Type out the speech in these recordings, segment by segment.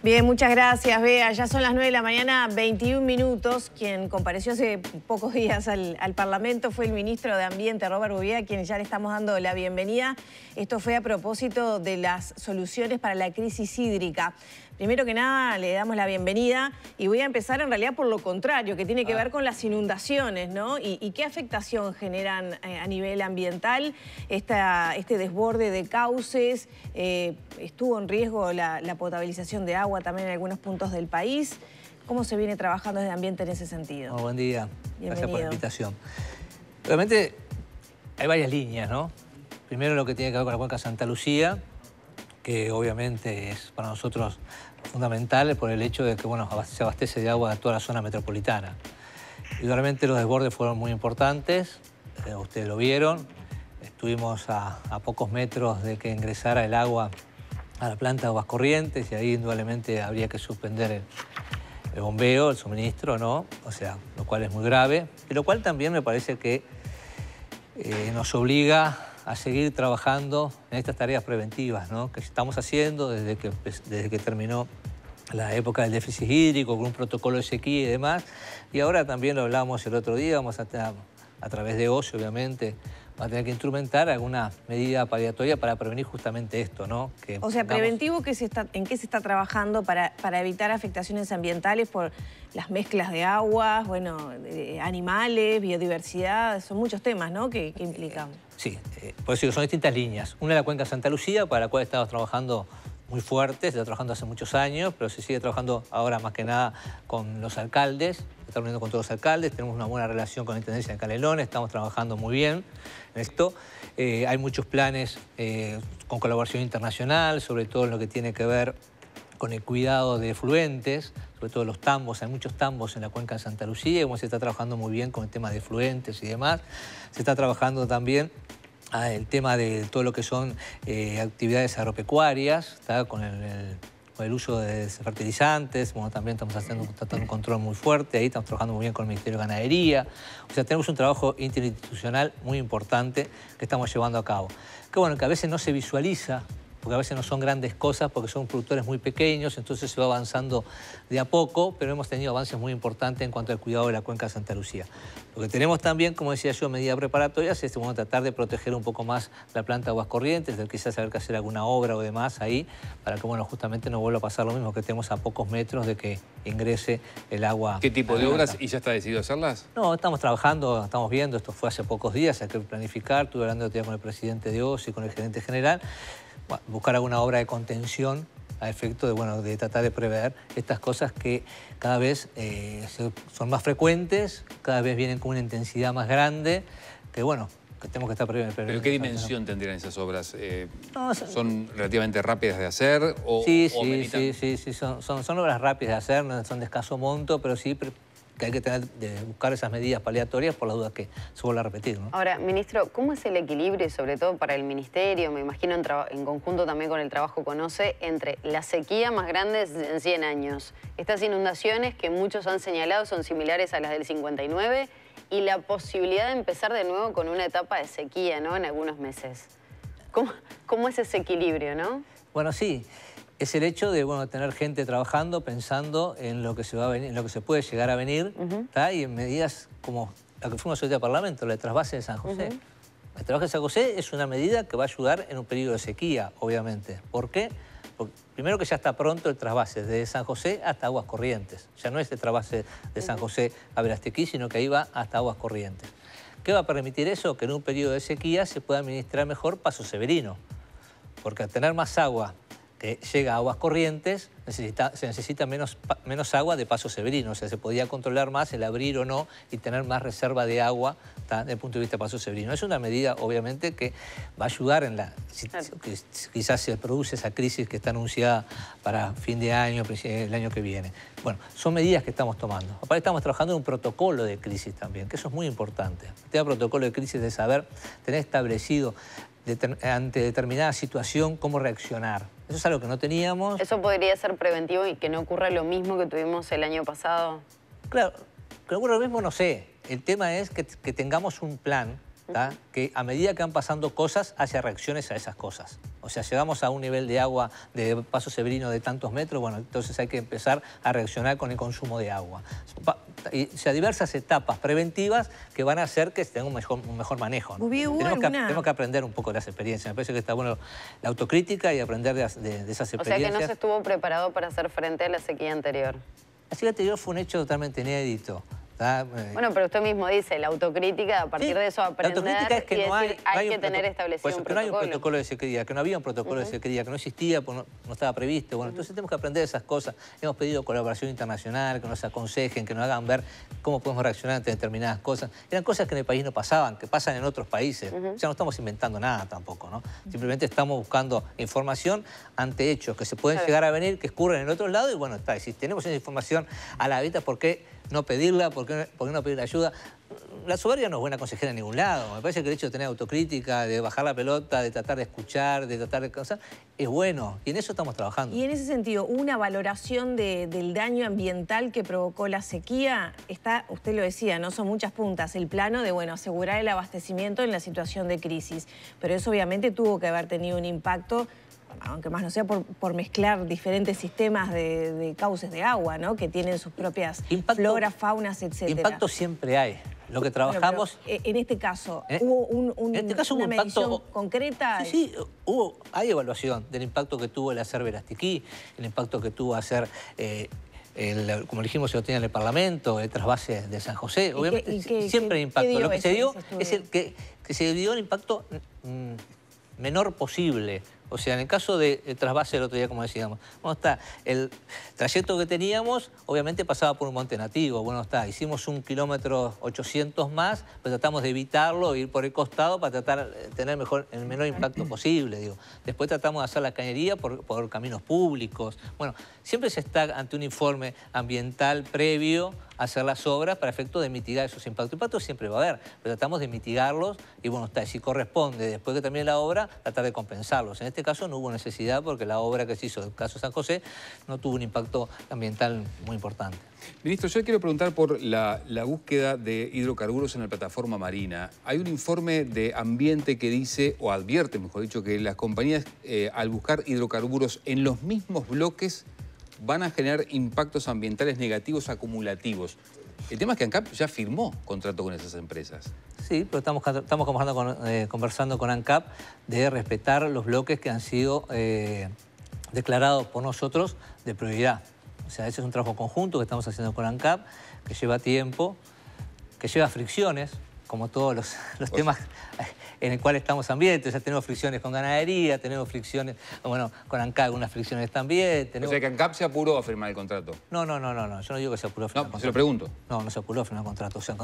Bien, muchas gracias, Bea. Ya son las 9 de la mañana, 21 minutos. Quien compareció hace pocos días al Parlamento fue el ministro de Ambiente, Robert Bouvier, a quien ya le estamos dando la bienvenida. Esto fue a propósito de las soluciones para la crisis hídrica. Primero que nada, le damos la bienvenida y voy a empezar en realidad por lo contrario, que tiene que ver con las inundaciones, ¿no? ¿Y qué afectación generan a nivel ambiental este desborde de cauces? Estuvo en riesgo la potabilización de agua también en algunos puntos del país. ¿Cómo se viene trabajando desde Ambiente en ese sentido? Buen día. Bienvenido. Gracias por la invitación. Realmente hay varias líneas, ¿no? Primero lo que tiene que ver con la cuenca Santa Lucía, que obviamente es para nosotros fundamental por el hecho de que se abastece de agua a toda la zona metropolitana. Y realmente los desbordes fueron muy importantes, ustedes lo vieron. Estuvimos a pocos metros de que ingresara el agua a la planta de Aguas Corrientes y ahí indudablemente habría que suspender el bombeo, el suministro, ¿no? O sea, lo cual es muy grave, y lo cual también me parece que nos obliga a seguir trabajando en estas tareas preventivas, ¿no? Que estamos haciendo desde que terminó la época del déficit hídrico, con un protocolo de sequía y demás. Y ahora también lo hablamos el otro día, vamos a través de OSI, obviamente, va a tener que instrumentar alguna medida paliatoria para prevenir justamente esto, ¿no? O sea, preventivo, ¿en qué se está trabajando para evitar afectaciones ambientales por las mezclas de aguas, animales, biodiversidad? Son muchos temas, ¿no? que implican. Sí, por eso son distintas líneas. Una es la cuenca Santa Lucía, para la cual estamos trabajando muy fuerte, se está trabajando hace muchos años, pero se sigue trabajando ahora más que nada con los alcaldes, se está reuniendo con todos los alcaldes, tenemos una buena relación con la Intendencia de Canelones, estamos trabajando muy bien en esto. Hay muchos planes con colaboración internacional, sobre todo en lo que tiene que ver con el cuidado de efluentes, sobre todo los tambos. Hay muchos tambos en la cuenca de Santa Lucía, y como se está trabajando muy bien con el tema de efluentes y demás. Se está trabajando también el tema de todo lo que son actividades agropecuarias, ¿tá? Con el uso de fertilizantes. Bueno, también estamos haciendo un control muy fuerte, ahí estamos trabajando muy bien con el Ministerio de Ganadería. O sea, tenemos un trabajo interinstitucional muy importante que estamos llevando a cabo. Que a veces no se visualiza, porque a veces no son grandes cosas, porque son productores muy pequeños, entonces se va avanzando de a poco, pero hemos tenido avances muy importantes en cuanto al cuidado de la cuenca de Santa Lucía. Lo que tenemos también, como decía yo, medidas preparatorias, es tratar de proteger un poco más la planta de Aguas Corrientes, de quizás haber que hacer alguna obra o demás ahí, para que justamente no vuelva a pasar lo mismo, que estemos a pocos metros de que ingrese el agua. ¿Qué tipo de obras? ¿Y ya está decidido hacerlas? No, estamos trabajando, estamos viendo, esto fue hace pocos días, hay que planificar, estuve hablando con el presidente de OSI, con el gerente general, buscar alguna obra de contención a efecto de tratar de prever estas cosas que cada vez son más frecuentes, cada vez vienen con una intensidad más grande, que tenemos que estar prevenidos. ¿Pero qué dimensión tendrían esas obras? ¿Son relativamente rápidas de hacer? Sí, son obras rápidas de hacer, no son de escaso monto, pero sí que hay que buscar esas medidas paliatorias por las dudas que se vuelva a repetir, ¿no? Ahora, ministro, ¿cómo es el equilibrio, sobre todo para el Ministerio, me imagino en conjunto también con el trabajo con OCE, entre la sequía más grande en 100 años, estas inundaciones que muchos han señalado son similares a las del 59 y la posibilidad de empezar de nuevo con una etapa de sequía, ¿no?, en algunos meses? ¿Cómo es ese equilibrio, no? Bueno, sí. Es el hecho de tener gente trabajando, pensando en lo que se va a venir, en lo que se puede llegar a venir, y en medidas como la que fuimos hoy al Parlamento, la de trasvase de San José. El trasvase de San José es una medida que va a ayudar en un periodo de sequía, obviamente. ¿Por qué? Porque primero que ya está pronto el trasvase de San José hasta Aguas Corrientes. Ya no es el trasvase de San José a Verastequí, sino que ahí va hasta Aguas Corrientes. ¿Qué va a permitir eso? Que en un periodo de sequía se pueda administrar mejor Paso Severino. Porque al tener más agua que llega a Aguas Corrientes, se necesita menos agua de Paso Severino. O sea, se podía controlar más el abrir o no y tener más reserva de agua desde el punto de vista de Paso Severino. Es una medida, obviamente, que va a ayudar que quizás se produce esa crisis que está anunciada para fin de año, el año que viene. Bueno, son medidas que estamos tomando. Aparte, estamos trabajando en un protocolo de crisis también, que eso es muy importante. El protocolo de crisis de saber tener establecido ante determinada situación cómo reaccionar. Eso es algo que no teníamos. ¿Eso podría ser preventivo y que no ocurra lo mismo que tuvimos el año pasado? Claro, que ocurra lo mismo no sé. El tema es que tengamos un plan que a medida que van pasando cosas, hace reacciones a esas cosas. O sea, llegamos a un nivel de agua de Paso Severino de tantos metros, bueno, entonces hay que empezar a reaccionar con el consumo de agua. O sea, diversas etapas preventivas que van a hacer que tenga un mejor manejo, ¿no? Tenemos que aprender un poco de las experiencias. Me parece que está bueno la autocrítica y aprender de esas experiencias. O sea que no se estuvo preparado para hacer frente a la sequía anterior. La sequía anterior fue un hecho totalmente inédito. Bueno, pero usted mismo dice, la autocrítica, a partir de eso aprender la autocrítica es que hay que tener establecido un protocolo. Que no hay un protocolo de sequía, que no había un protocolo de sequía, que no existía, pues no estaba previsto. Bueno, entonces tenemos que aprender esas cosas. Hemos pedido colaboración internacional, que nos aconsejen, que nos hagan ver cómo podemos reaccionar ante determinadas cosas. Eran cosas que en el país no pasaban, que pasan en otros países. O sea, no estamos inventando nada tampoco, ¿no? Simplemente estamos buscando información ante hechos que se pueden llegar a venir, que ocurren en otros lados y bueno, está. Y si tenemos esa información a la vista, ¿por qué no pedirla? ¿Por qué no pedir ayuda? La soberbia no es buena consejera en ningún lado. Me parece que el hecho de tener autocrítica, de bajar la pelota, de tratar de escuchar, de tratar de causar, es bueno. Y en eso estamos trabajando. Y en ese sentido, una valoración del daño ambiental que provocó la sequía, usted lo decía, no son muchas puntas. El plano de, bueno, asegurar el abastecimiento en la situación de crisis. Pero eso obviamente tuvo que haber tenido un impacto, aunque más no sea por mezclar diferentes sistemas de cauces de agua, ¿no? Que tienen sus propias floras, faunas, etc. Impacto siempre hay. Lo que trabajamos... Bueno, en este caso, ¿hubo una medición concreta? Sí, hay evaluación del impacto que tuvo el hacer Verastiquí, el impacto que tuvo hacer... como dijimos, se lo tiene en el Parlamento, el trasvase de San José. Obviamente, siempre hay impacto. Lo que se dio es que se dio el impacto menor posible. O sea, en el caso del trasvase del otro día, como decíamos, bueno, está, el trayecto que teníamos, obviamente pasaba por un monte nativo. Bueno, está, hicimos 1,8 kilómetros más, pero tratamos de evitarlo, ir por el costado para tratar de tener el menor impacto posible, digo. Después tratamos de hacer la cañería por caminos públicos. Bueno, siempre se está ante un informe ambiental previo a hacer las obras para efecto de mitigar esos impactos. Impactos siempre va a haber, pero tratamos de mitigarlos y, bueno, está, si corresponde, después que termine la obra, tratar de compensarlos. En este caso no hubo necesidad porque la obra que se hizo, el caso San José, no tuvo un impacto ambiental muy importante. Ministro, yo quiero preguntar por la búsqueda de hidrocarburos en la plataforma marina. Hay un informe de ambiente que dice, o advierte, mejor dicho, que las compañías al buscar hidrocarburos en los mismos bloques van a generar impactos ambientales negativos acumulativos. El tema es que ANCAP ya firmó contrato con esas empresas. Sí, pero estamos conversando con ANCAP de respetar los bloques que han sido declarados por nosotros de prioridad. O sea, ese es un trabajo conjunto que estamos haciendo con ANCAP, que lleva tiempo, que lleva fricciones, como todos los temas en el cual estamos ambientes. O sea, tenemos fricciones con ganadería, tenemos fricciones, bueno, con ANCAP algunas fricciones también. O sea, que ANCAP se apuró a firmar el contrato. No, yo no digo que se apuró a firmar el contrato. Se lo pregunto. No se apuró a firmar el contrato. O sea,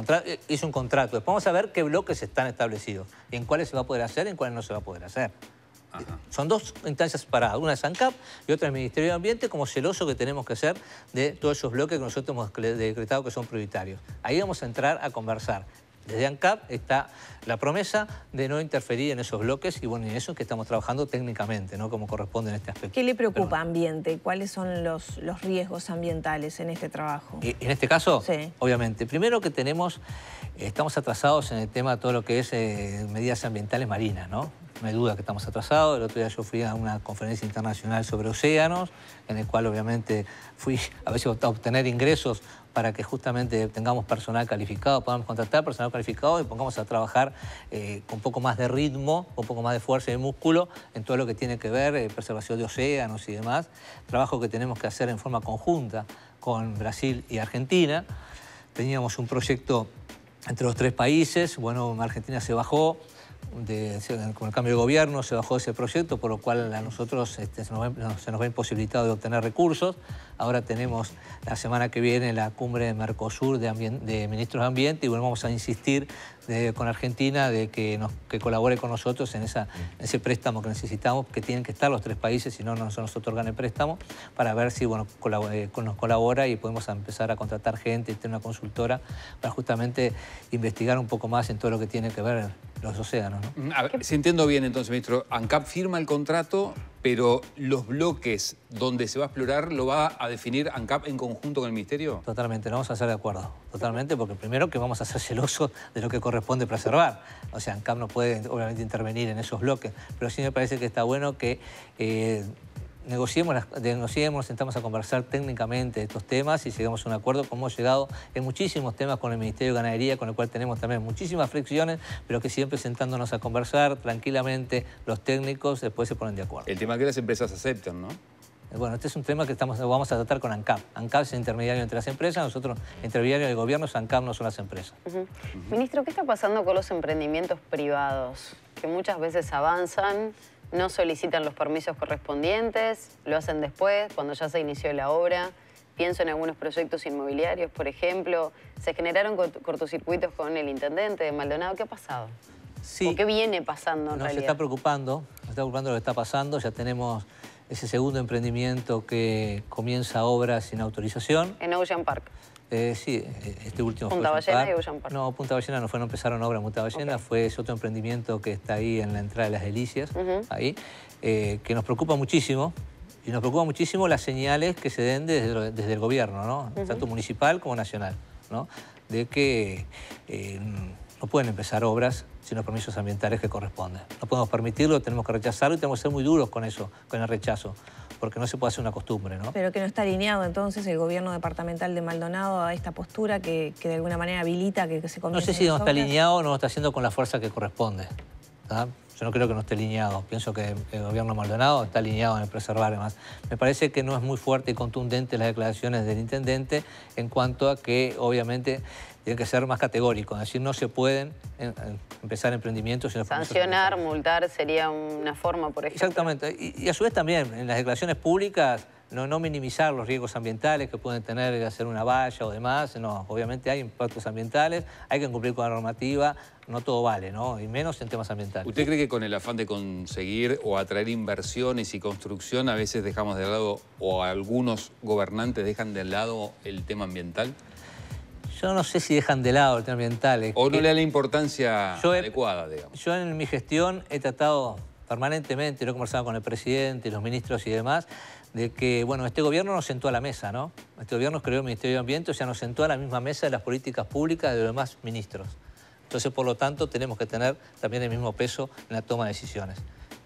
hizo un contrato. Después vamos a ver qué bloques están establecidos, en cuáles se va a poder hacer y en cuáles no se va a poder hacer. Ajá. Son dos instancias separadas, una es ANCAP y otra es el Ministerio de Ambiente, como celoso que tenemos que ser de todos esos bloques que nosotros hemos decretado que son prioritarios. Ahí vamos a entrar a conversar. Desde ANCAP está la promesa de no interferir en esos bloques y bueno, en eso es que estamos trabajando técnicamente, ¿no? Como corresponde en este aspecto. ¿Qué le preocupa Ambiente? ¿Cuáles son los riesgos ambientales en este trabajo? En este caso, sí. Obviamente, primero que estamos atrasados en el tema de todo lo que es medidas ambientales marinas, ¿no? No hay duda que estamos atrasados. El otro día yo fui a una conferencia internacional sobre océanos, en el cual obviamente fui a ver si obtener ingresos para que justamente tengamos personal calificado, podamos contratar personal calificado y pongamos a trabajar con un poco más de ritmo, con un poco más de fuerza y de músculo en todo lo que tiene que ver preservación de océanos y demás. Trabajo que tenemos que hacer en forma conjunta con Brasil y Argentina. Teníamos un proyecto entre los tres países. Bueno, Argentina se bajó. Con el cambio de gobierno se bajó ese proyecto, por lo cual a nosotros se nos ve imposibilitado de obtener recursos. Ahora tenemos la semana que viene la cumbre de Mercosur de ministros de Ambiente y bueno, vamos a insistir con Argentina de que colabore con nosotros en ese préstamo que necesitamos, que tienen que estar los tres países, si no, no se nos otorgan el préstamo, para ver si bueno, nos colabora y podemos empezar a contratar gente, tener una consultora para justamente investigar un poco más en todo lo que tiene que ver los océanos, ¿no? A ver, si entiendo bien entonces, ministro, ANCAP firma el contrato, pero los bloques donde se va a explorar lo va a definir ANCAP en conjunto con el Ministerio. Totalmente, no vamos a estar de acuerdo. Totalmente, porque primero que vamos a ser celosos de lo que corresponde preservar. O sea, ANCAP no puede obviamente intervenir en esos bloques, pero sí me parece que está bueno que negociemos, sentamos a conversar técnicamente de estos temas y llegamos a un acuerdo, como hemos llegado en muchísimos temas con el Ministerio de Ganadería, con el cual tenemos también muchísimas fricciones, pero que siempre sentándonos a conversar tranquilamente, los técnicos después se ponen de acuerdo. El tema que las empresas aceptan, ¿no? Bueno, este es un tema que vamos a tratar con ANCAP. ANCAP es el intermediario entre las empresas, nosotros, intermediario del gobierno, ANCAP no son las empresas. Ministro, ¿qué está pasando con los emprendimientos privados? Que muchas veces avanzan, no solicitan los permisos correspondientes, lo hacen después, cuando ya se inició la obra. Pienso en algunos proyectos inmobiliarios, por ejemplo. Se generaron cortocircuitos con el intendente de Maldonado. ¿Qué ha pasado? Sí. ¿O qué viene pasando en realidad? Nos está preocupando lo que está pasando. Ya tenemos ese segundo emprendimiento que comienza obra sin autorización. En Ocean Park. Sí, este último Punta Ballena y Ocean Park. No, Punta Ballena no empezaron obra en Punta Ballena, Okay. Fue ese otro emprendimiento que está ahí en la entrada de Las Delicias, ahí, que nos preocupa muchísimo. Y nos preocupa muchísimo las señales que se den desde el gobierno, ¿no? Tanto municipal como nacional, ¿no? De que no pueden empezar obras sin los permisos ambientales que corresponden. No podemos permitirlo, tenemos que rechazarlo y tenemos que ser muy duros con eso, con el rechazo, porque no se puede hacer una costumbre, ¿no? Pero que no está alineado entonces el gobierno departamental de Maldonado a esta postura que de alguna manera habilita que se comiencen. No sé si no las está obras. alineado o no lo está haciendo con la fuerza que corresponde, ¿tá? Yo no creo que no esté alineado. Pienso que el gobierno de Maldonado está alineado en el preservar además. Me parece que no es muy fuerte y contundente las declaraciones del intendente en cuanto a que obviamente tiene que ser más categórico. Es decir, no se pueden empezar emprendimientos sin los permisos Sancionar, ambientales. multar sería una forma, por ejemplo. Exactamente. Y a su vez también en las declaraciones públicas no minimizar los riesgos ambientales que pueden tener de hacer una valla o demás. No, obviamente hay impactos ambientales, hay que cumplir con la normativa, no todo vale, ¿no? Y menos en temas ambientales. ¿Usted cree que con el afán de conseguir o atraer inversiones y construcción a veces dejamos de lado o algunos gobernantes dejan de lado el tema ambiental? Yo no sé si dejan de lado el tema ambiental. ¿O no le da la importancia adecuada, digamos? Yo en mi gestión he tratado permanentemente, lo he conversado con el presidente y los ministros y demás, de que, bueno, este gobierno nos sentó a la mesa, ¿no? Este gobierno creó el Ministerio de Ambiente, o sea, nos sentó a la misma mesa de las políticas públicas de los demás ministros. Entonces, por lo tanto, tenemos que tener también el mismo peso en la toma de decisiones.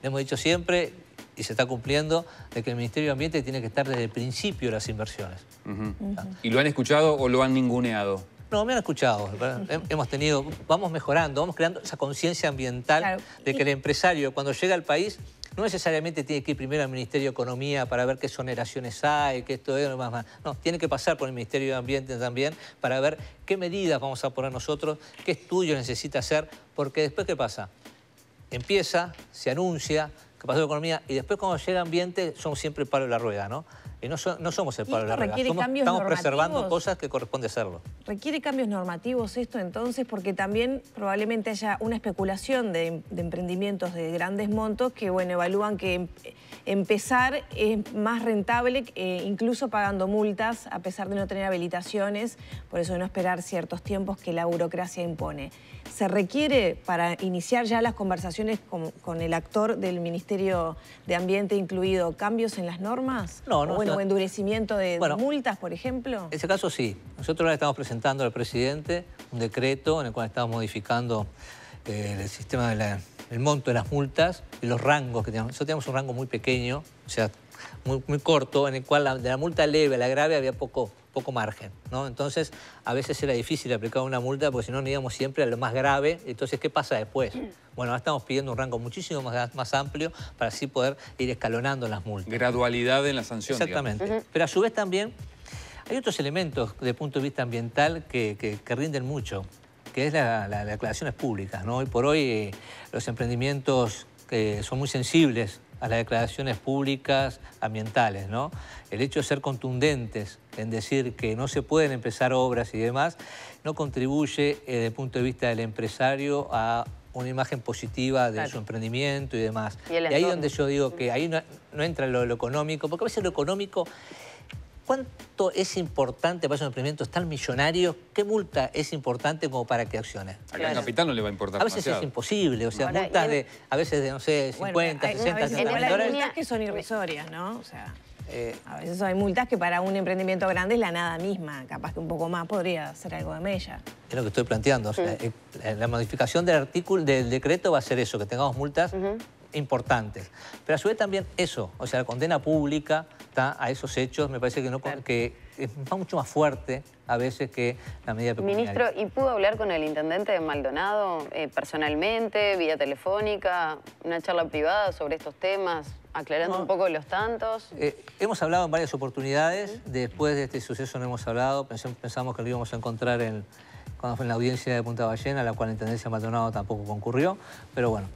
Le hemos dicho siempre, y se está cumpliendo, de que el Ministerio de Ambiente tiene que estar desde el principio de las inversiones. ¿Y lo han escuchado o lo han ninguneado? No, me han escuchado. Vamos mejorando, vamos creando esa conciencia ambiental, claro, de que el empresario, cuando llega al país, no necesariamente tiene que ir primero al Ministerio de Economía para ver qué exoneraciones hay, qué esto es, más. No, tiene que pasar por el Ministerio de Ambiente también para ver qué medidas vamos a poner nosotros, qué estudios necesita hacer, porque después, ¿qué pasa? Empieza, se anuncia que pasó la economía y después cuando llega ambiente somos siempre el palo de la rueda, ¿no? Y no somos el palo de la rueda, estamos preservando cosas que corresponde hacerlo. ¿Requiere cambios normativos esto entonces? Porque también probablemente haya una especulación de emprendimientos de grandes montos que, bueno, evalúan que empezar es más rentable, incluso pagando multas, a pesar de no tener habilitaciones, por eso de no esperar ciertos tiempos que la burocracia impone. ¿Se requiere para iniciar ya las conversaciones con el actor del Ministerio de Ambiente incluido cambios en las normas? No, O endurecimiento de multas, por ejemplo. En ese caso sí. Nosotros ahora estamos presentando al presidente un decreto en el cual estamos modificando el sistema del monto de las multas y los rangos que tenemos. Nosotros tenemos un rango muy pequeño, o sea, muy corto, en el cual de la multa leve a la grave había poco margen, ¿no? Entonces, a veces era difícil aplicar una multa porque si no, íbamos siempre a lo más grave. Entonces, ¿qué pasa después? Bueno, ahora estamos pidiendo un rango muchísimo más amplio para así poder ir escalonando las multas. Gradualidad en la sanción. Exactamente. Pero a su vez también hay otros elementos desde el punto de vista ambiental que rinden mucho, que es las declaraciones públicas, ¿no? Hoy por hoy los emprendimientos que son muy sensibles a las declaraciones públicas ambientales, ¿no? El hecho de ser contundentes en decir que no se pueden empezar obras y demás no contribuye desde el punto de vista del empresario a una imagen positiva de su emprendimiento y demás. Y ahí es donde yo digo que ahí no entra lo económico, porque a veces lo económico... ¿cuánto es importante para esos emprendimientos tan millonarios? ¿Qué multa es importante como para que accione? Acá en Capital no le va a importar A veces demasiado. es imposible, o sea, Ahora, multas de, a veces de, no sé, 50, 60, 70 mil Hay dólares. multas que son irrisorias, ¿no? O sea, a veces hay multas que para un emprendimiento grande es la nada misma. Capaz que un poco más podría ser algo de mella. Es lo que estoy planteando. O sea, la modificación del artículo, del decreto va a ser eso, que tengamos multas importantes. Pero a su vez también eso, o sea, la condena pública a esos hechos, me parece que, no, que es mucho más fuerte a veces que la medida pecuniaria. Ministro, ¿y pudo hablar con el intendente de Maldonado personalmente, vía telefónica, una charla privada sobre estos temas, aclarando un poco los tantos? Hemos hablado en varias oportunidades. Después de este suceso no hemos hablado. Pensamos que lo íbamos a encontrar cuando fue en la audiencia de Punta Ballena, a la cual la intendencia de Maldonado tampoco concurrió. Pero bueno,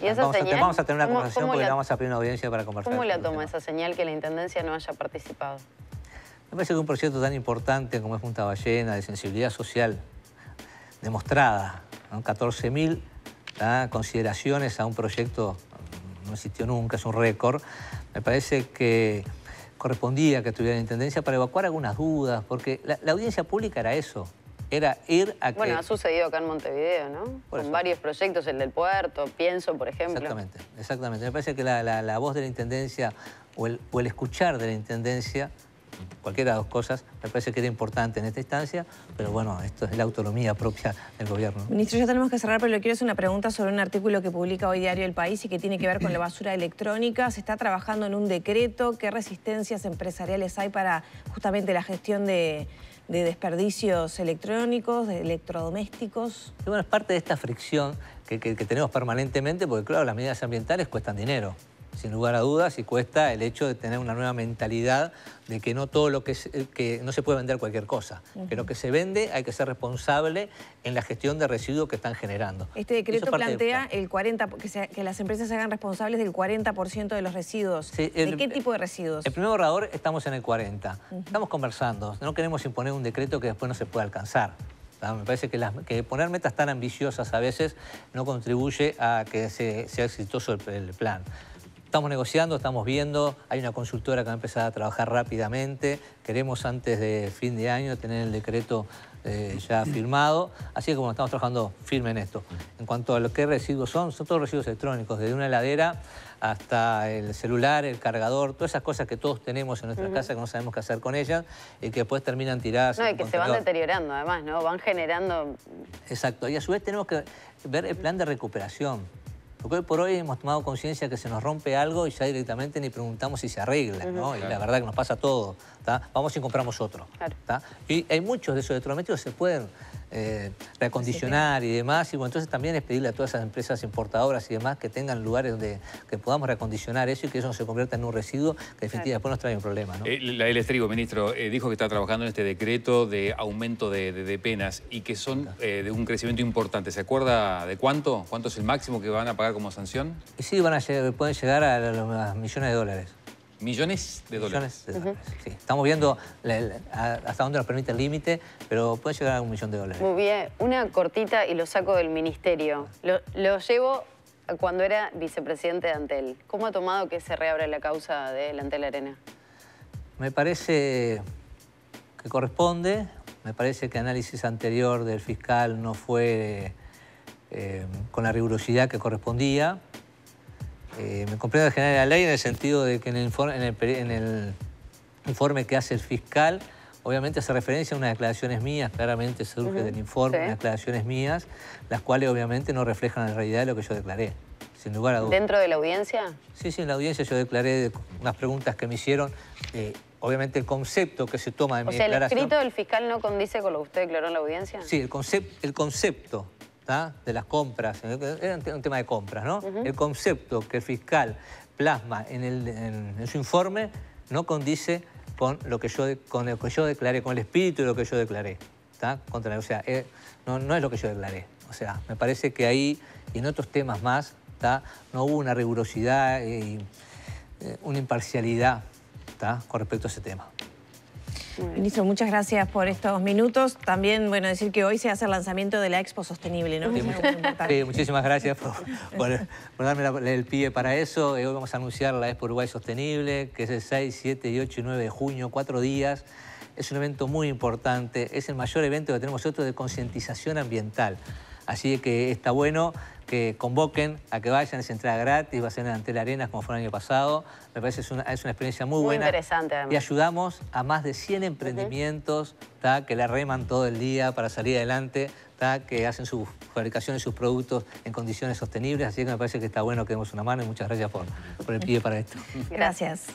¿Y esa vamos a tener una conversación porque la vamos a pedir una audiencia para conversar. ¿Cómo la toma esa señal que la intendencia no haya participado? Me parece que un proyecto tan importante como es Punta Ballena, de sensibilidad social demostrada, ¿no? 14.000 consideraciones a un proyecto, no existió nunca, es un récord. Me parece que correspondía que tuviera la intendencia para evacuar algunas dudas, porque la audiencia pública era eso. Era ir a que... Bueno, ha sucedido acá en Montevideo, ¿no? Con varios proyectos, el del puerto, Pienso, por ejemplo. Exactamente. Me parece que la voz de la intendencia o el escuchar de la intendencia, cualquiera de las dos cosas, me parece que era importante en esta instancia, pero bueno, esto es la autonomía propia del gobierno. Ministro, ya tenemos que cerrar, pero le quiero hacer una pregunta sobre un artículo que publica hoy Diario El País y que tiene que ver con la basura electrónica. Se está trabajando en un decreto. ¿Qué resistencias empresariales hay para justamente la gestión de desperdicios electrónicos, de electrodomésticos? Y bueno, es parte de esta fricción que tenemos permanentemente, porque claro, las medidas ambientales cuestan dinero, sin lugar a dudas, y cuesta el hecho de tener una nueva mentalidad de que no todo lo que no se puede vender cualquier cosa, que lo que se vende hay que ser responsable en la gestión de residuos que están generando. Este decreto plantea que las empresas se hagan responsables del 40% de los residuos. Sí, ¿de qué tipo de residuos? El primer borrador estamos en el 40%. Estamos conversando, no queremos imponer un decreto que después no se pueda alcanzar. Me parece que poner metas tan ambiciosas a veces no contribuye a que sea exitoso el plan. Estamos negociando, estamos viendo, hay una consultora que va a empezar a trabajar rápidamente. Queremos antes de fin de año tener el decreto ya firmado. Así que como estamos trabajando firme en esto. En cuanto a lo que residuos son todos residuos electrónicos, desde una heladera hasta el celular, el cargador, todas esas cosas que todos tenemos en nuestra casa que no sabemos qué hacer con ellas y que después terminan tiradas. No, y que se van deteriorando además, ¿no? Van generando... Exacto, y a su vez tenemos que ver el plan de recuperación. Porque hoy por hoy hemos tomado conciencia que se nos rompe algo y ya directamente ni preguntamos si se arregla, ¿no? Y la verdad que nos pasa todo, ¿tá? Vamos y compramos otro, ¿tá? Y hay muchos de esos electrodomésticos que se pueden reacondicionar y demás. Y bueno, entonces también es pedirle a todas esas empresas importadoras y demás que tengan lugares donde que podamos reacondicionar eso y que eso no se convierta en un residuo que definitivamente después nos trae un problema, ¿no? El Estrigo, ministro, dijo que está trabajando en este decreto de aumento de penas y que son de un crecimiento importante. ¿Se acuerda de cuánto? ¿Cuánto es el máximo que van a pagar como sanción? Y sí, pueden llegar a los millones de dólares. ¿Millones de dólares? Millones de dólares, sí. Estamos viendo hasta dónde nos permite el límite, pero puede llegar a $1 millón. Muy bien. Una cortita y lo saco del ministerio. Lo llevo a cuando era vicepresidente de Antel. ¿Cómo ha tomado que se reabra la causa de Antel Arena? Me parece que corresponde. Me parece que el análisis anterior del fiscal no fue con la rigurosidad que correspondía. Me comprendo el general de la ley en el sentido de que en el informe que hace el fiscal, obviamente hace referencia a unas declaraciones mías, claramente surge del informe, unas declaraciones mías, las cuales obviamente no reflejan la realidad de lo que yo declaré, sin lugar a dudas. ¿Dentro de la audiencia? Sí, en la audiencia yo declaré unas preguntas que me hicieron. Obviamente el concepto que se toma de mi declaración... ¿El escrito del fiscal no condice con lo que usted declaró en la audiencia? Sí, el concepto de las compras, era un tema de compras, ¿no? El concepto que el fiscal plasma en su informe no condice con lo que yo declaré, con el espíritu de lo que yo declaré. O sea, no es lo que yo declaré. O sea, me parece que ahí y en otros temas más no hubo una rigurosidad y una imparcialidad con respecto a ese tema. Ministro, muchas gracias por estos minutos. También, bueno, decir que hoy se hace el lanzamiento de la Expo Sostenible, ¿no? Sí, muchísimas gracias por darme el pie para eso. Hoy vamos a anunciar la Expo Uruguay Sostenible, que es el 6, 7, y 8 y 9 de junio, 4 días. Es un evento muy importante, es el mayor evento que tenemos nosotros de concientización ambiental. Así que está bueno que convoquen a que vayan, es entrada gratis, va a ser en Antel Arenas como fue el año pasado. Me parece que es una experiencia muy buena. Interesante, además. Y ayudamos a más de 100 emprendimientos que la reman todo el día para salir adelante, que hacen su fabricación de sus productos en condiciones sostenibles. Así que me parece que está bueno que demos una mano y muchas gracias por el pie para esto. Gracias.